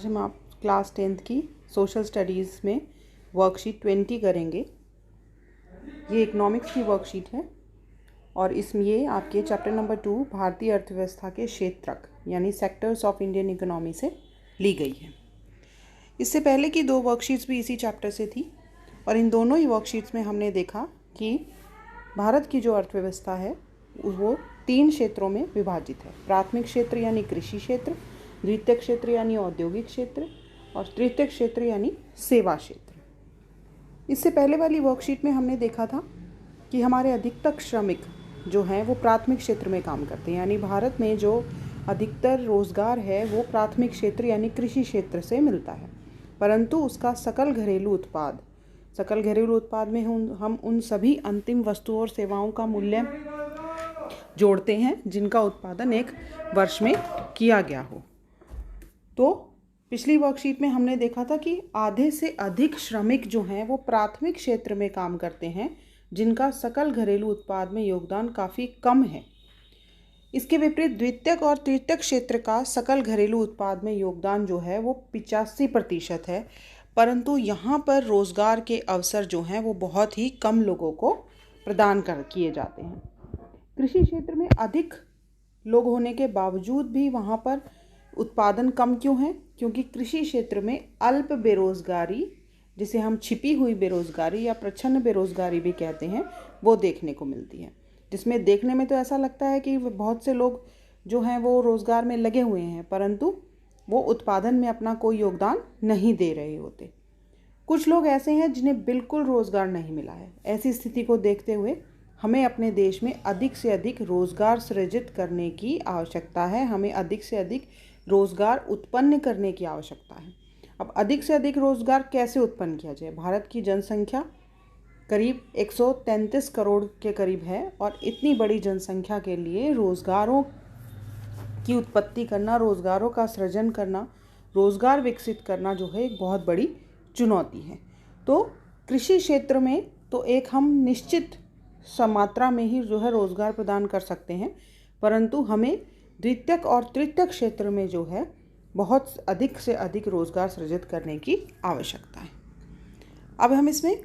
आज हम आप क्लास 10th की सोशल स्टडीज़ में वर्कशीट 20 करेंगे। ये इकोनॉमिक्स की वर्कशीट है और इसमें ये आपके चैप्टर नंबर 2 भारतीय अर्थव्यवस्था के क्षेत्रक यानी सेक्टर्स ऑफ इंडियन इकोनॉमी से ली गई है। इससे पहले की दो वर्कशीट्स भी इसी चैप्टर से थी और इन दोनों ही वर्कशीट्स में हमने देखा कि भारत की जो अर्थव्यवस्था है वो 3 क्षेत्रों में विभाजित है। प्राथमिक क्षेत्र यानी कृषि क्षेत्र, द्वितीयक क्षेत्र यानी औद्योगिक क्षेत्र और तृतीयक क्षेत्र यानी सेवा क्षेत्र। इससे पहले वाली वर्कशीट में हमने देखा था कि हमारे अधिकतर श्रमिक जो हैं वो प्राथमिक क्षेत्र में काम करते हैं, यानी भारत में जो अधिकतर रोज़गार है वो प्राथमिक क्षेत्र यानी कृषि क्षेत्र से मिलता है। परंतु उसका सकल घरेलू उत्पाद में हम उन सभी अंतिम वस्तुओं और सेवाओं का मूल्य जोड़ते हैं जिनका उत्पादन एक वर्ष में किया गया हो। तो पिछली वर्कशीट में हमने देखा था कि आधे से अधिक श्रमिक जो हैं वो प्राथमिक क्षेत्र में काम करते हैं जिनका सकल घरेलू उत्पाद में योगदान काफ़ी कम है। इसके विपरीत द्वितीयक और तृतीयक क्षेत्र का सकल घरेलू उत्पाद में योगदान जो है वो 85% है, परंतु यहाँ पर रोज़गार के अवसर जो हैं वो बहुत ही कम लोगों को प्रदान किए जाते हैं। कृषि क्षेत्र में अधिक लोग होने के बावजूद भी वहाँ पर उत्पादन कम क्यों है? क्योंकि कृषि क्षेत्र में अल्प बेरोजगारी, जिसे हम छिपी हुई बेरोजगारी या प्रच्छन्न बेरोजगारी भी कहते हैं, वो देखने को मिलती है, जिसमें देखने में तो ऐसा लगता है कि बहुत से लोग जो हैं वो रोज़गार में लगे हुए हैं परंतु वो उत्पादन में अपना कोई योगदान नहीं दे रहे होते। कुछ लोग ऐसे हैं जिन्हें बिल्कुल रोज़गार नहीं मिला है। ऐसी स्थिति को देखते हुए हमें अपने देश में अधिक से अधिक रोज़गार सृजित करने की आवश्यकता है। हमें अधिक से अधिक रोज़गार उत्पन्न करने की आवश्यकता है। अब अधिक से अधिक रोज़गार कैसे उत्पन्न किया जाए? भारत की जनसंख्या करीब 133 करोड़ के करीब है और इतनी बड़ी जनसंख्या के लिए रोज़गारों की उत्पत्ति करना, रोज़गारों का सृजन करना, रोज़गार विकसित करना जो है एक बहुत बड़ी चुनौती है। तो कृषि क्षेत्र में तो एक हम निश्चित मात्रा में ही जो है रोज़गार प्रदान कर सकते हैं, परंतु हमें द्वितीयक और तृतीयक क्षेत्र में जो है बहुत अधिक से अधिक रोज़गार सृजित करने की आवश्यकता है। अब हम इसमें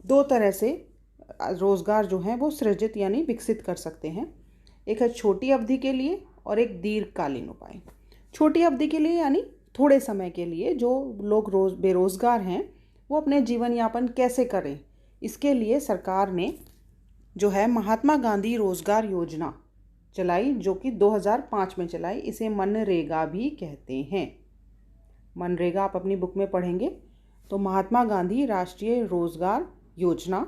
दो तरह से रोज़गार जो है वो सृजित यानी विकसित कर सकते हैं। एक है छोटी अवधि के लिए और एक दीर्घकालीन उपाय। छोटी अवधि के लिए यानी थोड़े समय के लिए जो लोग बेरोज़गार हैं वो अपने जीवन यापन कैसे करें, इसके लिए सरकार ने जो है महात्मा गांधी रोज़गार योजना चलाई, जो कि 2005 में चलाई। इसे मनरेगा भी कहते हैं। मनरेगा आप अपनी बुक में पढ़ेंगे। तो महात्मा गांधी राष्ट्रीय रोज़गार योजना,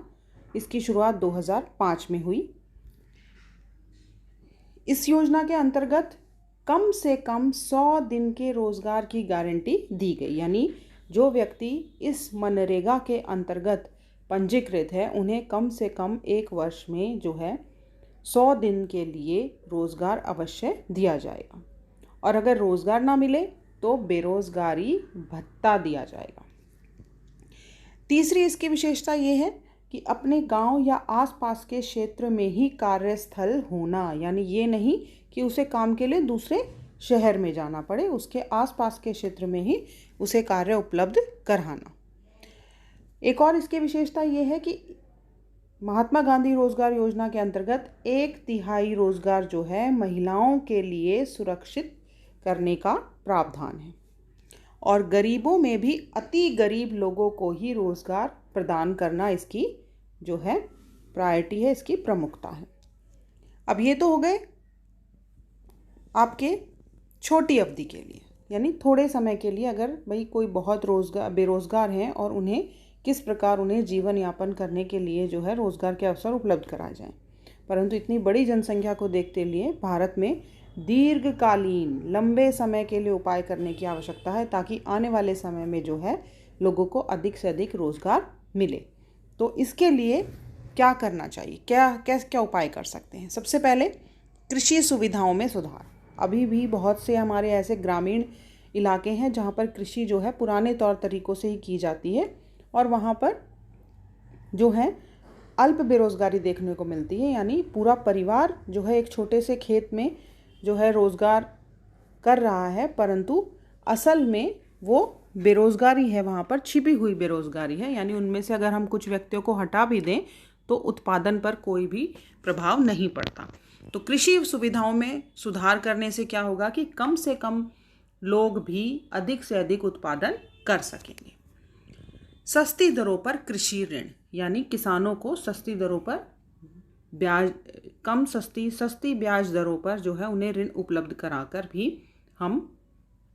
इसकी शुरुआत 2005 में हुई। इस योजना के अंतर्गत कम से कम 100 दिन के रोज़गार की गारंटी दी गई, यानी जो व्यक्ति इस मनरेगा के अंतर्गत पंजीकृत है उन्हें कम से कम 1 वर्ष में जो है 100 दिन के लिए रोज़गार अवश्य दिया जाएगा और अगर रोज़गार ना मिले तो बेरोज़गारी भत्ता दिया जाएगा। तीसरी इसकी विशेषता ये है कि अपने गांव या आसपास के क्षेत्र में ही कार्यस्थल होना, यानी ये नहीं कि उसे काम के लिए दूसरे शहर में जाना पड़े, उसके आसपास के क्षेत्र में ही उसे कार्य उपलब्ध कराना। एक और इसकी विशेषता ये है कि महात्मा गांधी रोज़गार योजना के अंतर्गत 1/3 रोज़गार जो है महिलाओं के लिए सुरक्षित करने का प्रावधान है और गरीबों में भी अति गरीब लोगों को ही रोज़गार प्रदान करना इसकी जो है प्रायोरिटी है, इसकी प्रमुखता है। अब ये तो हो गए आपके छोटी अवधि के लिए, यानी थोड़े समय के लिए अगर भाई कोई बहुत बेरोज़गार हैं और उन्हें किस प्रकार उन्हें जीवन यापन करने के लिए जो है रोज़गार के अवसर उपलब्ध कराए जाएं। परंतु इतनी बड़ी जनसंख्या को देखते लिए भारत में दीर्घकालीन लंबे समय के लिए उपाय करने की आवश्यकता है ताकि आने वाले समय में जो है लोगों को अधिक से अधिक रोज़गार मिले। तो इसके लिए क्या करना चाहिए, क्या उपाय कर सकते हैं? सबसे पहले कृषि सुविधाओं में सुधार। अभी भी बहुत से हमारे ऐसे ग्रामीण इलाके हैं जहाँ पर कृषि जो है पुराने तौर तरीक़ों से ही की जाती है और वहाँ पर जो है अल्प बेरोज़गारी देखने को मिलती है, यानी पूरा परिवार जो है एक छोटे से खेत में जो है रोज़गार कर रहा है परंतु असल में वो बेरोज़गारी है, वहाँ पर छिपी हुई बेरोज़गारी है, यानी उनमें से अगर हम कुछ व्यक्तियों को हटा भी दें तो उत्पादन पर कोई भी प्रभाव नहीं पड़ता। तो कृषि सुविधाओं में सुधार करने से क्या होगा कि कम से कम लोग भी अधिक से अधिक उत्पादन कर सकेंगे। सस्ती दरों पर कृषि ऋण, यानी किसानों को सस्ती दरों पर ब्याज सस्ती ब्याज दरों पर जो है उन्हें ऋण उपलब्ध कराकर भी हम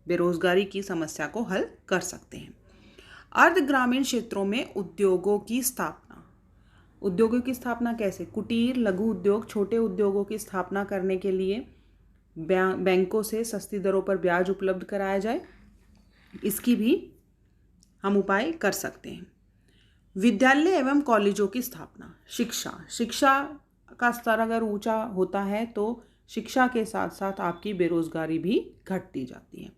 बेरोजगारी की समस्या को हल कर सकते हैं। अर्ध ग्रामीण क्षेत्रों में उद्योगों की स्थापना कैसे? कुटीर लघु उद्योग, छोटे उद्योगों की स्थापना करने के लिए बैंकों से सस्ती दरों पर ब्याज उपलब्ध कराया जाए, इसकी भी हम उपाय कर सकते हैं। विद्यालय एवं कॉलेजों की स्थापना, शिक्षा का स्तर अगर ऊंचा होता है तो शिक्षा के साथ साथ आपकी बेरोजगारी भी घटती जाती है।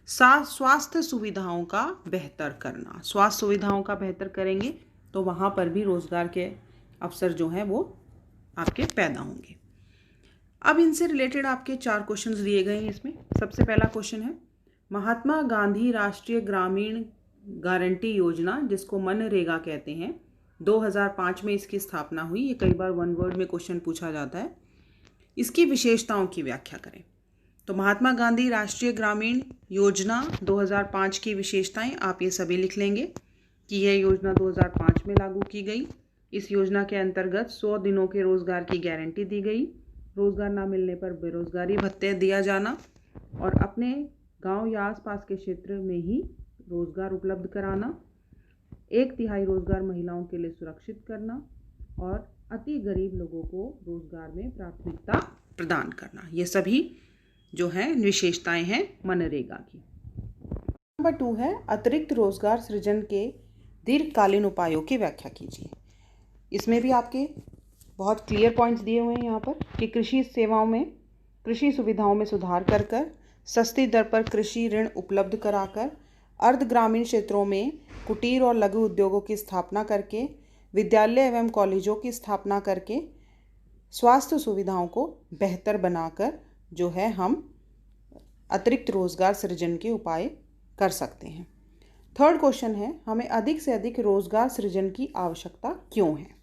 स्वास्थ्य सुविधाओं का बेहतर करना, स्वास्थ्य सुविधाओं का बेहतर करेंगे तो वहाँ पर भी रोजगार के अवसर जो हैं वो आपके पैदा होंगे। अब इनसे रिलेटेड आपके 4 क्वेश्चंस दिए गए हैं। इसमें सबसे पहला क्वेश्चन है, महात्मा गांधी राष्ट्रीय ग्रामीण गारंटी योजना, जिसको मनरेगा कहते हैं, 2005 में इसकी स्थापना हुई। ये कई बार वन वर्ड में क्वेश्चन पूछा जाता है। इसकी विशेषताओं की व्याख्या करें। तो महात्मा गांधी राष्ट्रीय ग्रामीण योजना 2005 की विशेषताएं आप ये सभी लिख लेंगे कि यह योजना 2005 में लागू की गई। इस योजना के अंतर्गत 100 दिनों के रोजगार की गारंटी दी गई, रोजगार ना मिलने पर बेरोजगारी भत्ते दिया जाना और अपने गांव या आसपास के क्षेत्र में ही रोजगार उपलब्ध कराना, 1/3 रोजगार महिलाओं के लिए सुरक्षित करना और अति गरीब लोगों को रोजगार में प्राथमिकता प्रदान करना। ये सभी जो हैं विशेषताएं हैं मनरेगा की। नंबर 2 है, अतिरिक्त रोजगार सृजन के दीर्घकालीन उपायों की व्याख्या कीजिए। इसमें भी आपके बहुत क्लियर पॉइंट्स दिए हुए हैं यहाँ पर कि कृषि सुविधाओं में सुधार कर सस्ती दर पर कृषि ऋण उपलब्ध कराकर, अर्ध ग्रामीण क्षेत्रों में कुटीर और लघु उद्योगों की स्थापना करके, विद्यालय एवं कॉलेजों की स्थापना करके, स्वास्थ्य सुविधाओं को बेहतर बनाकर जो है हम अतिरिक्त रोजगार सृजन के उपाय कर सकते हैं। थर्ड क्वेश्चन है, हमें अधिक से अधिक रोजगार सृजन की आवश्यकता क्यों है?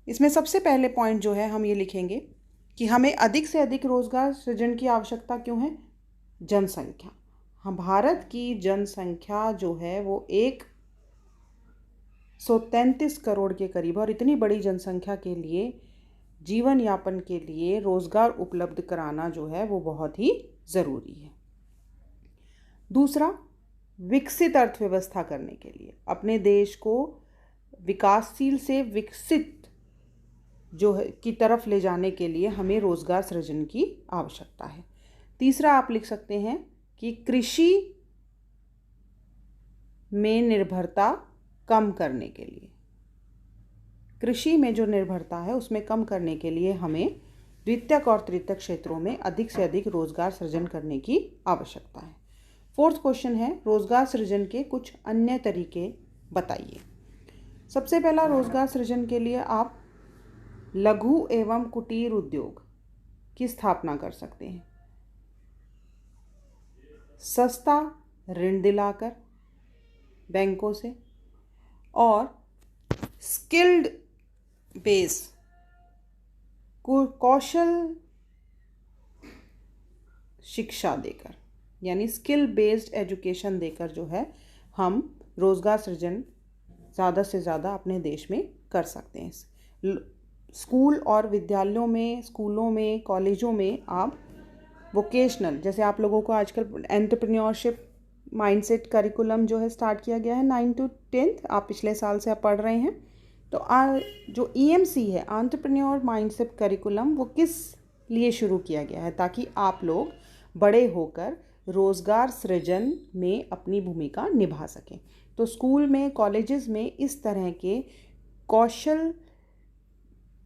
इसमें सबसे पहले पॉइंट जो है हम ये लिखेंगे कि हमें अधिक से अधिक रोजगार सृजन की आवश्यकता क्यों है? जनसंख्या। हम भारत की जनसंख्या जो है वो 133 करोड़ के करीब है और इतनी बड़ी जनसंख्या के लिए जीवन यापन के लिए रोजगार उपलब्ध कराना जो है वो बहुत ही ज़रूरी है। दूसरा, विकसित अर्थव्यवस्था करने के लिए, अपने देश को विकासशील से विकसित जो है की तरफ ले जाने के लिए हमें रोजगार सृजन की आवश्यकता है। तीसरा आप लिख सकते हैं कि कृषि में निर्भरता कम करने के लिए, कृषि में जो निर्भरता है उसमें कम करने के लिए हमें द्वितीयक और तृतीयक क्षेत्रों में अधिक से अधिक रोजगार सृजन करने की आवश्यकता है। फोर्थ क्वेश्चन है, रोजगार सृजन के कुछ अन्य तरीके बताइए। सबसे पहला, रोजगार सृजन के लिए आप लघु एवं कुटीर उद्योग की स्थापना कर सकते हैं, सस्ता ऋण दिलाकर बैंकों से और स्किल्ड बेस कौशल शिक्षा देकर, यानी स्किल बेस्ड एजुकेशन देकर जो है हम रोजगार सृजन ज़्यादा से ज़्यादा अपने देश में कर सकते हैं। स्कूल और विद्यालयों में, स्कूलों में, कॉलेजों में आप वोकेशनल, जैसे आप लोगों को आजकल एंटरप्रेन्योरशिप माइंडसेट करिकुलम जो है स्टार्ट किया गया है 9 to 10th, आप पिछले साल से आप पढ़ रहे हैं। तो जो EMC है, एंटरप्रेन्योर माइंडसेट करिकुलम, वो किस लिए शुरू किया गया है? ताकि आप लोग बड़े होकर रोजगार सृजन में अपनी भूमिका निभा सकें। तो स्कूल में, कॉलेजेस में इस तरह के कौशल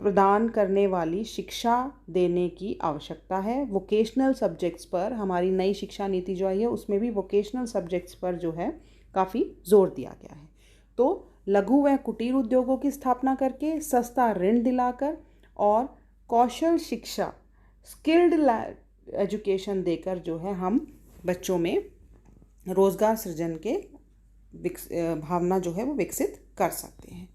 प्रदान करने वाली शिक्षा देने की आवश्यकता है। वोकेशनल सब्जेक्ट्स पर हमारी नई शिक्षा नीति जो आई है उसमें भी वोकेशनल सब्जेक्ट्स पर जो है काफ़ी जोर दिया गया है। तो लघु व कुटीर उद्योगों की स्थापना करके, सस्ता ऋण दिलाकर और कौशल शिक्षा, स्किल्ड एजुकेशन देकर जो है हम बच्चों में रोज़गार सृजन के भावना जो है वो विकसित कर सकते हैं।